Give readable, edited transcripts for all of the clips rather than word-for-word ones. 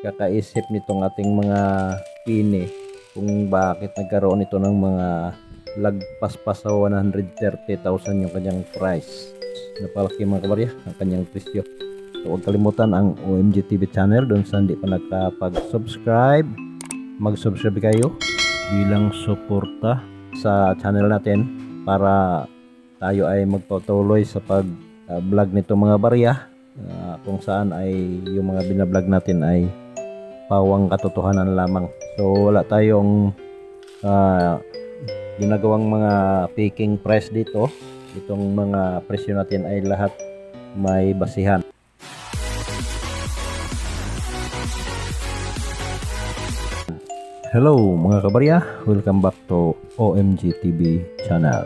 kakaisip nitong ating mga pini kung bakit nagkaroon ito ng mga lagpas pa sa 130,000 yung kanyang price. Napalaki mga kabarya ang kanyang presyo. So, huwag kalimutan ang OMG TV channel. Doon sa hindi pa nakapag-subscribe, mag-subscribe kayo bilang suporta sa channel natin para tayo ay magpatuloy sa pag-vlog nito mga barya, kung saan ay yung mga binablog natin ay pawang katotohanan lamang. So wala tayong ginagawang mga faking price dito. Itong mga presyo natin ay lahat may basihan. Hello mga kabarya, welcome back to OMG TV channel.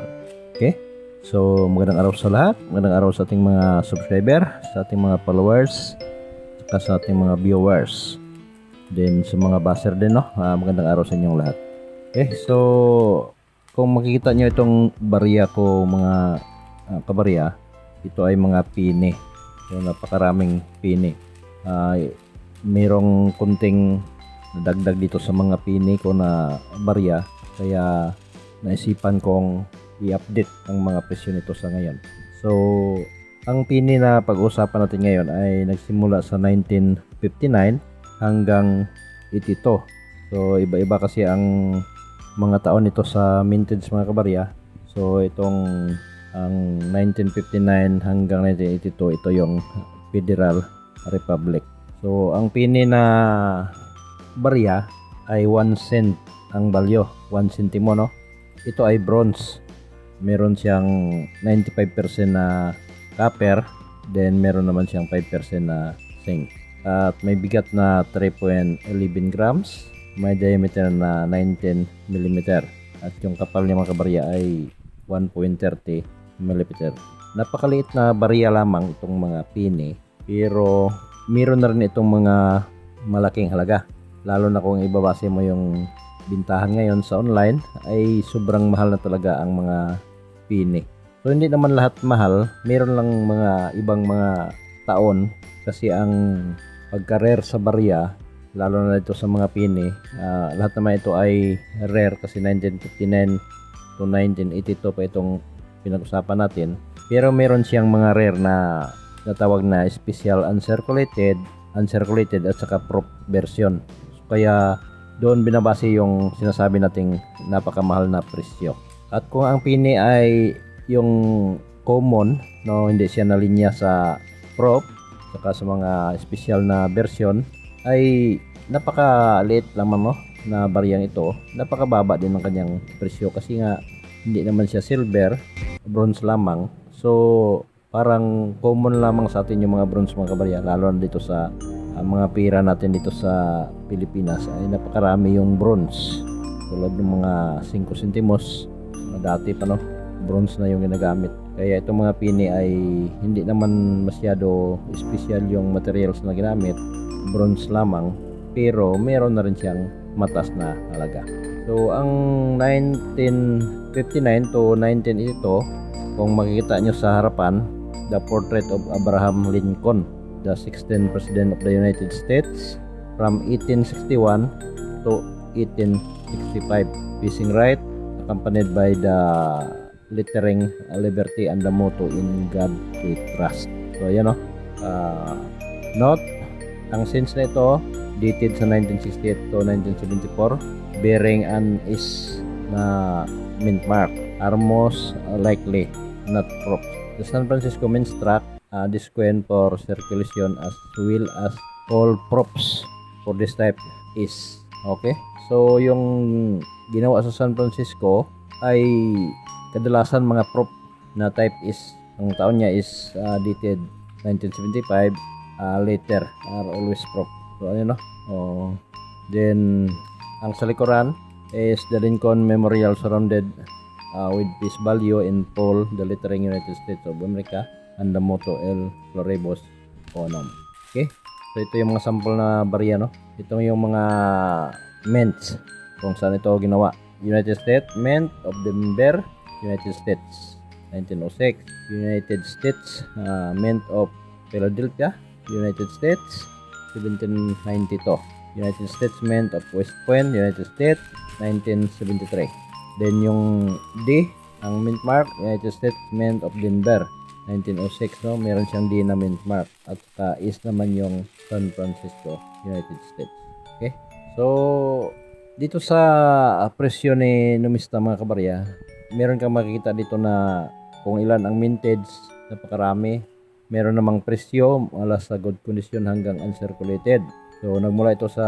Okay, so magandang araw sa lahat, magandang araw sa ating mga subscriber, sa ating mga followers, saka sa ating mga viewers, then sa mga baser din, no? Magandang araw sa inyong lahat. Okay, so kung makikita nyo itong barya ko mga kabarya, ito ay mga pini. So napakaraming pini. Mayroong kunting nadagdag dito sa mga pini ko na barya, kaya naisipan kong i-update ang mga presyo nito sa ngayon. So ang pini na pag-usapan natin ngayon ay nagsimula sa 1959 hanggang 82. So iba-iba kasi ang mga taon nito sa mintage mga kabarya. So itong ang 1959 hanggang 1982, ito yung Federal Republic. So ang pini na barya ay 1 cent ang value, 1 centimo, no? Ito ay bronze. Meron siyang 95% na copper, then meron naman siyang 5% na zinc. At may bigat na 3.11 grams, may diameter na 19 mm, at yung kapal niya mga kabarya ay 1.30 mm. Napakaliit na barya lamang itong mga pini, pero meron na rin itong mga malaking halaga. Lalo na kung ibabase mo yung bintahan ngayon sa online, ay sobrang mahal na talaga ang mga pini. So hindi naman lahat mahal, meron lang mga ibang mga taon kasi ang pagka-rare sa barya, lalo na ito sa mga pini, lahat naman ito ay rare kasi 1959 to 1982 pa itong pinag-usapan natin. Pero meron siyang mga rare na natawag na special uncirculated at saka proof version. Kaya doon binabase yung sinasabi nating napakamahal na presyo. At kung ang pini ay yung common, no, hindi siya nalinya sa prop saka sa mga special na version, ay napakaliit lamang, no, na baryang ito. Napakababa din ng kanyang presyo kasi nga hindi naman siya silver, bronze lamang. So parang common lamang sa atin yung mga bronze mga kabarya, lalo na dito sa mga pira natin dito sa Pilipinas ay napakarami yung bronze, tulad ng mga 5 centimos dati pa, no, bronze na yung ginagamit. Kaya itong mga pini ay hindi naman masyado special yung materials na ginamit, bronze lamang, pero meron na rin siyang mataas na halaga. So ang 1959 to 1982, kung makikita nyo sa harapan, the portrait of Abraham Lincoln, the 16th President of the United States from 1861 to 1865, facing right, accompanied by the lettering liberty and the motto in God we trust. So ayan, no, note, ang scenes na ito dated sa 1968 to 1974, bearing an is na mint mark, are most likely not proof. The San Francisco Mint struck this coin for circulation as well as all props for this type is. Okay, so yung ginawa sa San Francisco ay kadalasan mga prop na type is, ang taon niya is dated 1975, later are always prop. So ano, no? Then ang sa likuran is the Lincoln Memorial surrounded with peace value in full, the lettering United States of America and the motto El Pluribus Unum. Okay, so ito yung mga sample na barya, no. Ito yung mga mints kung saan ito ginawa. United States Mint of Denver, United States 1906. United States Mint of Philadelphia, United States. 1792. United States Mint of West Point, United States, 1973. Then yung D, ang mint mark, United States Mint of Denver, 1906, no? Meron siyang D na mint mark. At is naman yung San Francisco, United States. Okay? So, dito sa presyo ni numista mga kabarya, meron kang makikita dito na kung ilan ang mintage, napakarami. Meron namang presyo mula sa good condition hanggang uncirculated. So, nagmula ito sa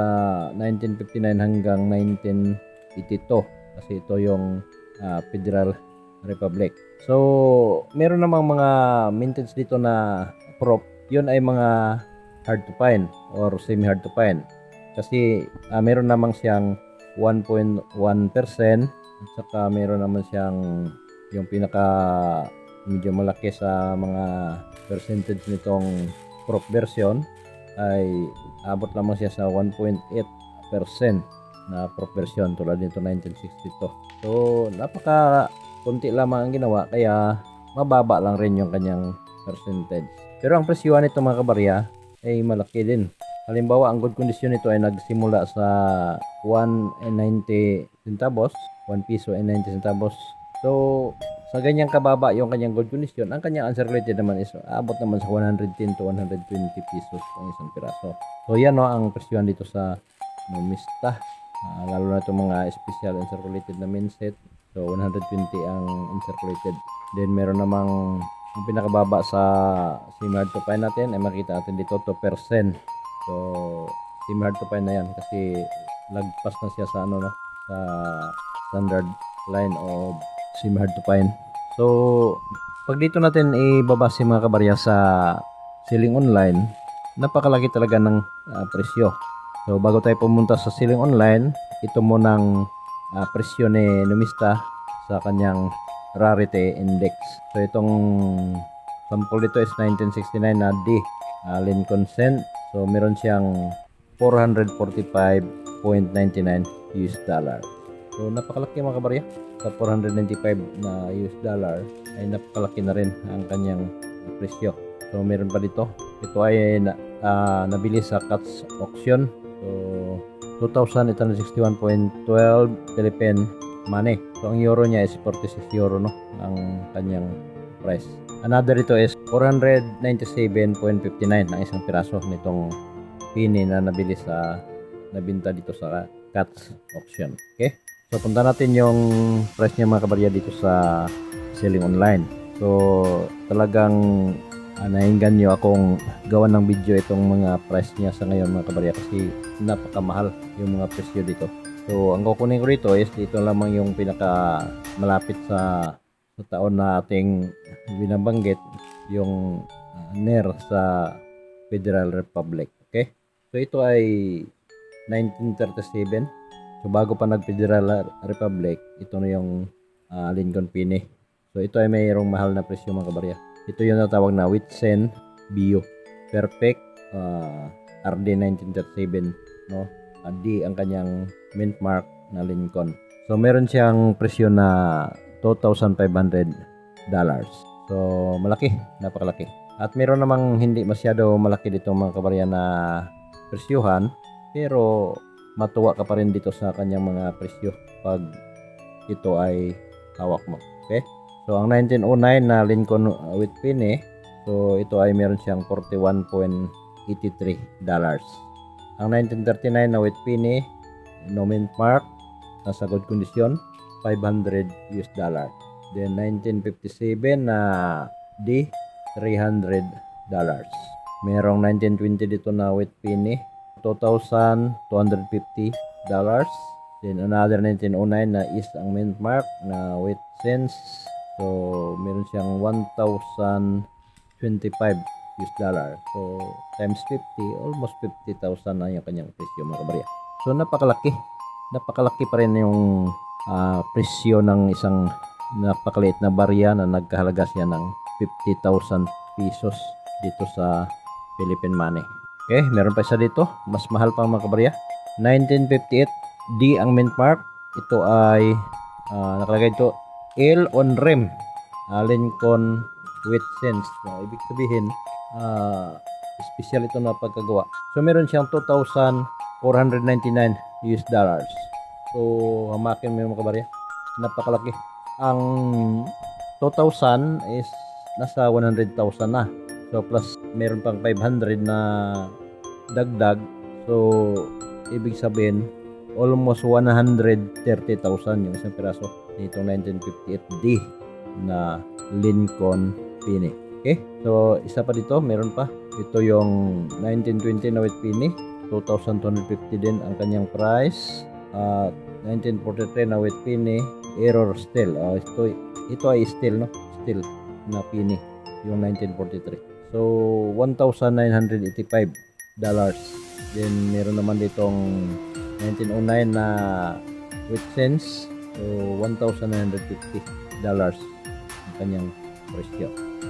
1959 hanggang 1982 kasi ito yung Federal Republic. So, meron namang mga mintage dito na prop. Yun ay mga hard to find or semi-hard to find. Kasi meron namang siyang 1.1% at saka meron naman siyang yung pinaka medyo malaki sa mga percentage nitong prop version ay abot lamang siya sa 1.8% na prop version tulad nito 1962. So napaka konti lamang ang ginawa kaya mababa lang rin yung kanyang percentage. Pero ang presyuhan nito mga kabarya ay malaki din. Halimbawa, ang good condition nito ay nagsimula sa 1.90 centavos, 1 piso and 90 centavos. So, sa ganyang kababa yung kanyang good condition, ang kanyang uncirculated naman is abot naman sa 110 to 120 pesos ang isang piraso. So, yan no, ang presyuhan dito sa numista. Lalo na itong mga special uncirculated na main set. So, 120 ang uncirculated. Then, meron namang yung pinakababa sa semi-hard to find natin ay makita natin dito 2%. So, semi-hard to find na yan kasi lagpas na siya sa ano no, sa standard line of semi-hard to find. So, pag dito natin ibabase mga kabarya sa selling online, napakalaki talaga ng presyo. So, bago tayo pumunta sa selling online, ito munang presyo ni numista sa kanyang rarity index. So, itong sample dito is 1969 na D, Lincoln Cent. So, meron siyang 445.99 US dollar. So, napakalaki mga kabarya. Sa 495 na US dollar ay napakalaki na rin ang kanyang presyo. So, meron pa dito. Ito ay nabili sa Cat's Auction. So, 2,861.12 Philippine money. So, ang euro niya is 46 euro, no? Ang kanyang price. Another ito is 497.59 ang isang piraso nitong pini na nabili sa nabinta dito sa Cat's Auction. Okay? So, punta natin yung price niya mga kabarya dito sa selling online. So, talagang nainggan nyo akong gawan ng video itong mga price niya sa ngayon mga kabarya kasi napakamahal yung mga presyo dito. So, ang kukunin ko dito is dito lamang yung pinaka malapit sa taon na ating binabanggit yung NER sa Federal Republic. Okay? So, ito ay 1937. So, bago pa nag-Federal Republic, ito na yung Lincoln Penny. So, ito ay mayroong mahal na presyo mga kabarya. Ito yung natawag na Whitsen Bio Perfect RD 1937, no? D ang kanyang mint mark na Lincoln. So meron siyang presyo na $2,500. So malaki, napakalaki. At meron namang hindi masyado malaki dito mga kabarya na presyuhan, pero matuwa ka pa rin dito sa kanyang mga presyo pag ito ay hawak mo. Okay? So, ang 1909 na Lincoln with Penny, so ito ay meron siyang $41.83. Ang 1939 na with Penny, no mint mark, nasa good condition, $500. Then, 1957 na D, $300. Merong 1920 dito na with Penny, $2,250. Then, another 1909 na is ang mint mark na with cents. So, meron siyang $1,025. So, times 50, almost 50,000 na yung kanyang presyo mga kabarya. So, napakalaki. Napakalaki pa rin yung presyo ng isang napakaliit na barya na nagkahalaga siya ng 50,000 pesos dito sa Philippine money. Okay, meron pa isa dito. Mas mahal pa mga kabarya. 1958, D ang mint mark. Ito ay nakalagay ito L on rim, Lincoln with cents. So, ibig sabihin, special ito na pagkagawa. So meron siyang 2,499 US dollars. So hamakin mo yung mga kabarya. Napakalaki. Ang 2,000 is nasa 100,000 na. So plus meron pang 500 na dagdag. So ibig sabihin almost 130,000 yung isang piraso nitong 1958D na Lincoln penny. Okay? So isa pa dito, meron pa. Ito yung 1920 na white penny. 2,250 din ang kanyang price. 1943 na white penny. Error still. Ito ay still, no? Still na penny. Yung 1943. So, $1,985. Then, meron naman ditong 1909 na with cents. So, $1,950 ang kanyang presyo.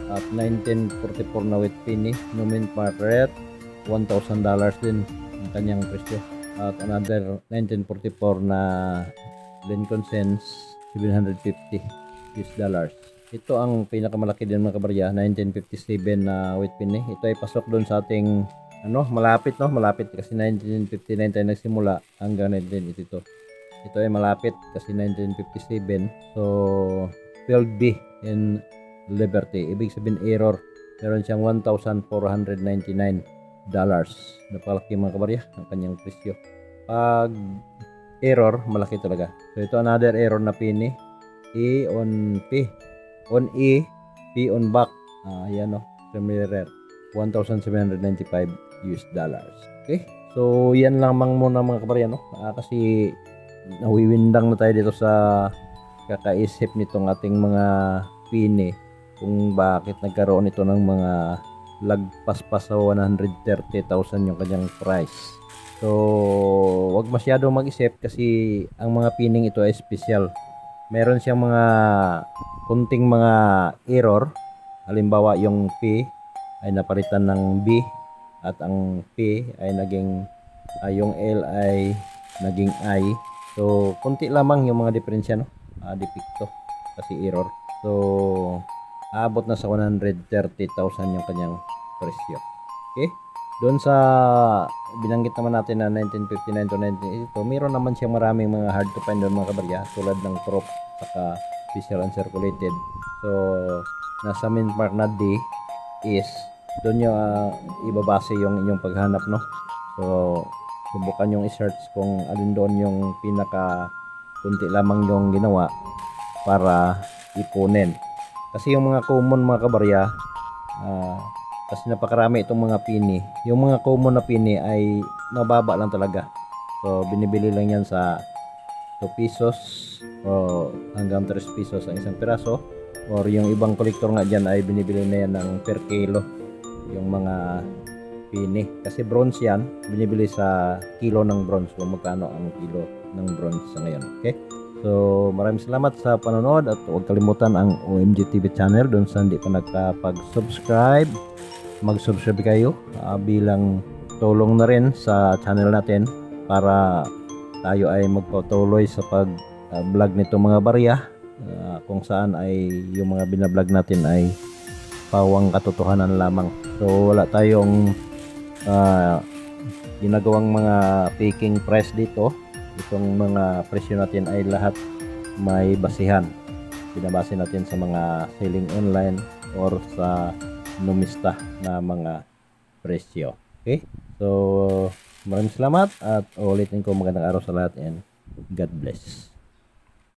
At 1944 na with penny. Nomin part rate. $1,000 din ang kanyang presyo. At another 1944 na Lincoln cents. $750. Ito ang pinakamalaki din mga kabarya, 1957 na white penny. Ito ay pasok doon sa ating malapit kasi 1959 tayo nagsimula hanggang 1982. Ito ay malapit kasi 1957. So 12B in Liberty. Ibig sabihin error. Meron siyang $1,499. Napalaki mga kabarya ang kanyang presyo. Pag error, malaki talaga. So ito another error na penny. E on P. On E, P on back. Ayan Premier rare. $1,795. Okay? So yan lamang muna mga kabarya kasi nawiwindang na tayo dito sa kakaisip nitong ating mga penny kung bakit nagkaroon ito ng mga lagpas pa sa 130,000 yung kanyang price. So, wag masyado mag-isip kasi ang mga pining ito ay special. Meron siyang mga kunting mga error. Halimbawa, yung P ay napalitan ng B at ang P ay naging yung L ay naging I. So, kunti lamang yung mga diferensya depekto kasi error. So, aabot na sa 130,000 yung kanyang presyo. Okay? Doon sa binanggit naman natin na 1959 to 1982, mayroon naman siyang maraming mga hard to find doon mga kabarya, tulad ng prop saka special uncirculated. So, nasa main part na D is doon yung ibabase yung inyong paghanap So, subukan yung i-search kung alin doon yung pinaka kunti lamang yung ginawa para ipunin. Kasi yung mga common mga kabarya, kasi napakarami itong mga pini. Yung mga common na pini ay mababa lang talaga. So, binibili lang yan sa 2 pesos o hanggang 3 pesos ang isang piraso. Or yung ibang kolektor nga dyan ay binibili na yan ng per kilo. Yung mga pini. Kasi bronze yan, binibili sa kilo ng bronze. Kung magkano ang kilo ng bronze sa ngayon. Okay? So, maraming salamat sa panonood at huwag kalimutan ang OMG TV channel doon sa hindi pa nakapag-subscribe. Mag-subscribe kayo bilang tulong na rin sa channel natin para tayo ay magpatuloy sa pag-vlog nito mga barya kung saan ay yung mga binablog natin ay pawang katotohanan lamang. So, wala tayong ginagawang mga faking price dito. Itong mga presyo natin ay lahat may basihan. Binabase natin sa mga selling online or sa numista na mga presyo. Okay? So, maraming salamat at ulitin ko magandang araw sa lahat and God bless.